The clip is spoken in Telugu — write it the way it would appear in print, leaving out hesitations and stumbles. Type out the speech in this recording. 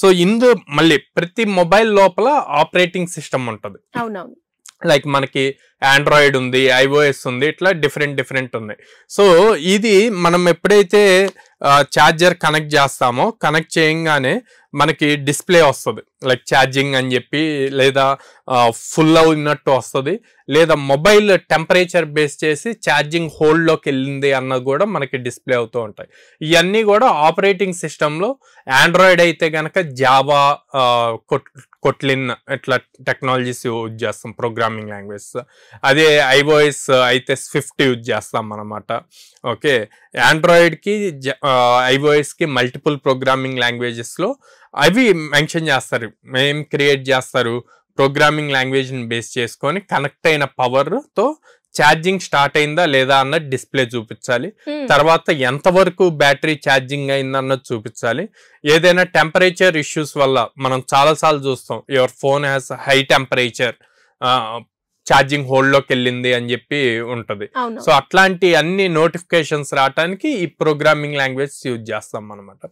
సో మళ్ళీ ప్రతి మొబైల్ లోపల ఆపరేటింగ్ సిస్టమ్ ఉంటుంది. అవునవును. లైక్ మనకి ఆండ్రాయిడ్ ఉంది, iOS ఉంది, ఇట్లా డిఫరెంట్ ఉన్నాయి. సో ఇది మనం ఎప్పుడైతే ఛార్జర్ కనెక్ట్ చేస్తామో, కనెక్ట్ చేయంగానే మనకి డిస్ప్లే వస్తుంది, లైక్ ఛార్జింగ్ అని చెప్పి, లేదా ఫుల్ అయినట్టు వస్తుంది, లేదా మొబైల్ టెంపరేచర్ బేస్ చేసి ఛార్జింగ్ హోల్డ్లోకి వెళ్ళింది అన్నది కూడా మనకి డిస్ప్లే అవుతూ ఉంటాయి. ఇవన్నీ కూడా ఆపరేటింగ్ సిస్టంలో ఆండ్రాయిడ్ అయితే కనుక జావా, కొట్లిన్ ఇట్లా టెక్నాలజీస్ యూజ్ చేస్తాం, ప్రోగ్రామింగ్ లాంగ్వేజ్. అదే iOS అయితే స్విఫ్ట్ యూజ్ చేస్తాం అన్నమాట. ఓకే, ఆండ్రాయిడ్కి iOSకి మల్టిపుల్ ప్రోగ్రామింగ్ లాంగ్వేజెస్లో అవి మెన్షన్ చేస్తారు, ఏం క్రియేట్ చేస్తారు, ప్రోగ్రామింగ్ లాంగ్వేజ్ని బేస్ చేసుకొని కనెక్ట్ అయిన పవర్తో ఛార్జింగ్ స్టార్ట్ అయిందా లేదా అన్నది డిస్ప్లే చూపించాలి. తర్వాత ఎంతవరకు బ్యాటరీ ఛార్జింగ్ అయిందన్నది చూపించాలి. ఏదైనా టెంపరేచర్ ఇష్యూస్ వల్ల మనం చాలాసార్లు చూస్తాం, your phone has high temperature, charging హోల్డ్లోకి వెళ్ళింది అని చెప్పి ఉంటుంది. సో అట్లాంటి అన్ని నోటిఫికేషన్స్ రావడానికి ఈ ప్రోగ్రామింగ్ లాంగ్వేజ్ యూజ్ చేస్తాం అనమాట.